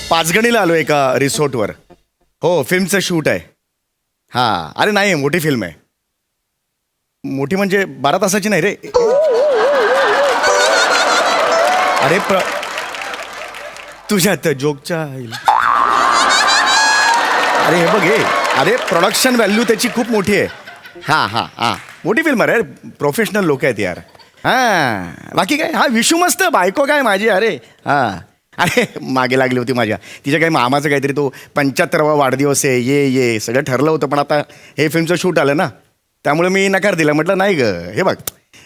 पाचगणीला आलो एका रिसॉर्टवर. हो, फिल्मचं शूट आहे. हां, अरे नाही, मोठी फिल्म आहे. मोठी म्हणजे 12 तासाची नाही रे. अरे तुझ्या जोकच्या अरे हे बघ हे, अरे प्रोडक्शन व्हॅल्यू त्याची खूप मोठी आहे. हां मोठी फिल्म आहे रे, प्रोफेशनल लोक आहेत यार. हां बाकी काय, हा विशू मस्त, बायको काय माझी. अरे हां, अरे मागे लागली होती माझ्या. तिच्या काही मामाचं काहीतरी तो 75वा वाढदिवस आहे, ये सगळं ठरलं होतं. पण आता हे फिल्मचं शूट आलं ना, त्यामुळे मी नकार दिला. म्हटलं नाही ग, हे बघ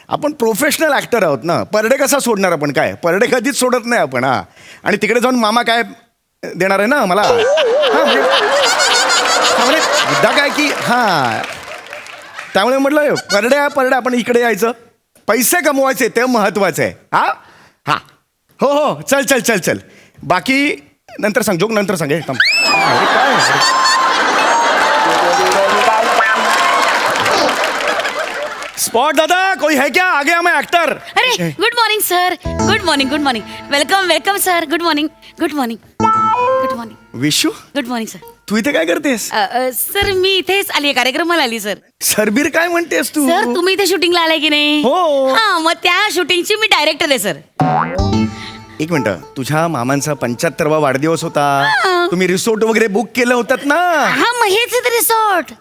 आपण प्रोफेशनल ॲक्टर आहोत ना, परडे कसा सोडणार आपण? काय परडे कधीच सोडत नाही आपण. हां, आणि तिकडे जाऊन मामा काय देणार आहे ना मला. हां म्हणजे मुद्दा काय की हां, त्यामुळे म्हटलं परडे आपण इकडे यायचं, पैसे कमवायचे ते महत्वाचं आहे. हां हो चल बाकी नंतर सांग, जोक नंतर सांग. काय स्पॉट दादा, कोई है क्या? आ गया मैं एक्टर. अरे good morning sir. Good morning. Welcome sir. Good morning. Vishu, good morning sir. तू इथे काय करतेस? सर मी इथेच आली, कार्यक्रमाला आली सर. सरबीर काय म्हणतेस तू? सर तुम्ही इथे शूटिंगला आलाय की नाही? हो. हा, मग त्या शूटिंगची मी डायरेक्टर आहे सर. एक मिनिट, तुझ्या मामांचा 75वा वाढदिवस होता. हां. तुम्ही रिसॉर्ट वगैरे बुक केलं होतात ना? हा, मग हेच आहे ते रिसॉर्ट.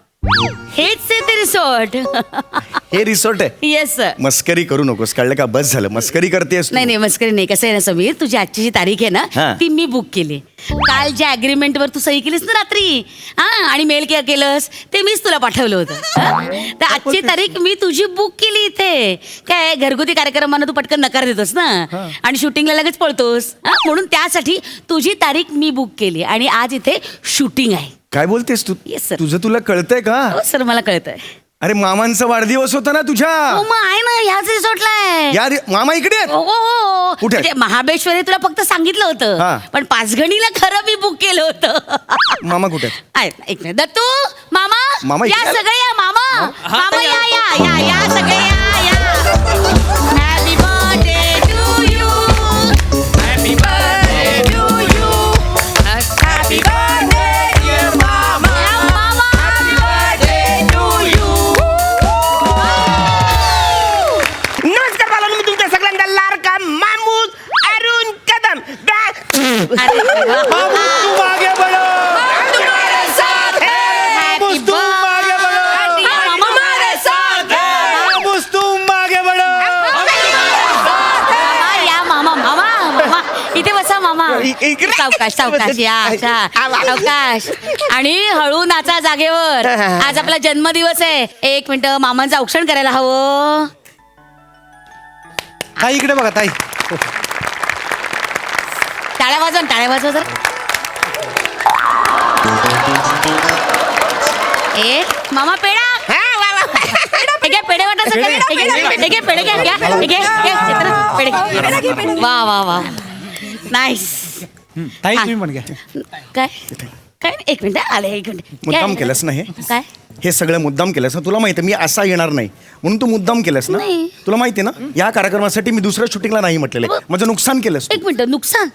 हे रिसॉर्ट आहे. Yes sir. मस्करी करू नकोस, कळलं का? बस झालं, मस्करी करतेस तू. नाही मस्करी नाही. कसं आहे ना समीर, तुझी आजची जी तारीख आहे हां. ना, ती मी बुक केली. काल ज्या अग्रीमेंटवर तू सही केलीस ना रात्री, आणि मेल केलंस ते मीच तुला पाठवलं होतं. तर आजची तारीख मी तुझी बुक केली इथे. काय घरगुती कार्यक्रमांना तू पटकन नकार देतोस ना, आणि शूटिंगला लगेच पळतोस. म्हणून त्यासाठी तुझी तारीख मी बुक केली आणि आज इथे शूटिंग आहे. काय बोलतेस तू? Yes, sir. तुझं तुला कळतंय का? हो सर, मला कळतंय. अरे मामांचा वाढदिवस होता ना तुझ्या. हो मग आहे ना, ह्याच रिसॉर्टला आहे. यार मामा इकडे आहेत. हो. कुठे? म्हणजे महाबळेश्वरी तुला फक्त सांगितलं हां. होतं, पण पाचगणीला खरं मी बुक केलं होतं. मामा कुठे आहेत? आहेत ना, एक मिनिट. दत्तू मामा मामा या, इकडे? सगळे या. मामा या सगळे या. Happy birthday to you. Happy birthday to you. Happy birthday dear mama. Happy birthday to you. नमस्कार बाळांनो, मी तुमच्या सगळ्यांचा लाडका मामूद अरुण कदम. अरे तू मागे बळो. हॅपी तू मागे बळो. तू मागे बळो. या मामा इथे बसा मामा. इकडे. सावकाश या. सावकाश आणि हळू नाचा जागेवर. आज आपला जन्मदिवस आहे. 1 मिनिट, मामांचं औक्षण करायला हवं. ताई इकडे बघा ताई. टाळ्या वाजवा जरा. मामा पेढा. पेढे वाटायचं पेढे घ्या. वा नाईस. ताई तुम्ही पण घ्या. काय एक मिनिट आले. एक मिनिट. मुद्दाम केलंस ना हे? काय? हे सगळं मुद्दाम केलंस ना? तुला माहिती आहे मी असा येणार नाही म्हणून तू मुद्दाम केलंस ना? नाही. तुला माहिती आहे ना, या कार्यक्रमासाठी मी दुसऱ्या शूटिंगला नाही म्हटलेलं आहे. माझं नुकसान केलंस तू. एक मिनिट. नुकसान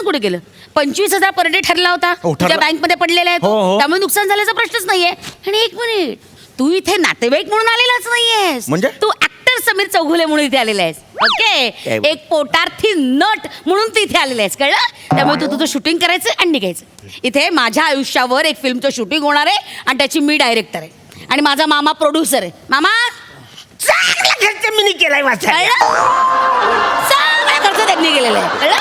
कुठे केलं? 25,000 पर डे ठरला होता. हो, ठरला. तुझ्या बँकमध्ये पडलेला आहे तो. हो. त्यामुळे नुकसान झाल्याचा प्रश्नच नाहीये. आणि एक मिनिट, तू इथे नातेवाईक म्हणून आलेलाच नाहीयेस. म्हणजे? तू ऍक्टर समीर चौघुले म्हणून इथे आलेला आहेस. ओके, काय? एक पोटार्थी नट म्हणून तू इथे आलेला आहेस, कळलं? त्यामुळे तू तुझं शूटिंग करायचं आणि निघायचं. इथे माझ्या आयुष्यावर एक फिल्मचं शूटिंग होणार आहे आणि त्याची मी डायरेक्टर आहे आणि माझा मामा प्रोड्युसर आहे. मामा चांगला खर्च मी केलाय माझा. सगळा खर्च त्यांनी केलेला आहे, कळलं?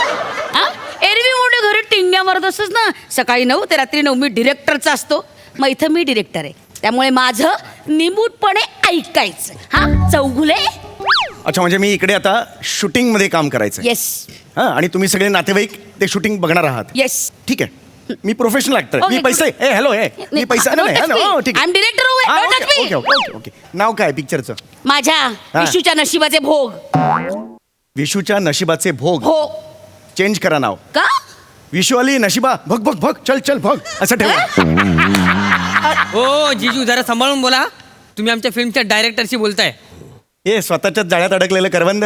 एरवी मोठे घरी टिंग्या मारत असतोस ना, सकाळी 9 ते रात्री 9 मी डिरेक्टरचा असतो. मग इथं मी डिरेक्टर आहे, त्यामुळे माझं निमूटपणे ऐकायचं. चौघुले. अच्छा, म्हणजे मी इकडे आता शूटिंग मध्ये काम करायचं. येस आणि तुम्ही सगळे नातेवाईक ते शूटिंग बघणार आहात. येस. ठीक आहे, मी प्रोफेशनल ऍक्टर. Okay, मी पैसे हॅलो मी पैसा Don't touch me. ठीक I'm director. Don't touch me. Okay. नाव काय पिक्चरचं? माझ्या विशूच्या नशिबाचे भोग. विशूच्या नशिबाचे भोग. हो. चेंज करा नाव. का? विशू आली नशिबा भग चल भग असं ठेवा. हो जीजू, जरा सांभाळून बोला. तुम्ही आमच्या फिल्मच्या डायरेक्टरशी बोलताय. हे स्वतःच्याच जाळ्यात अडकलेलं करवंद.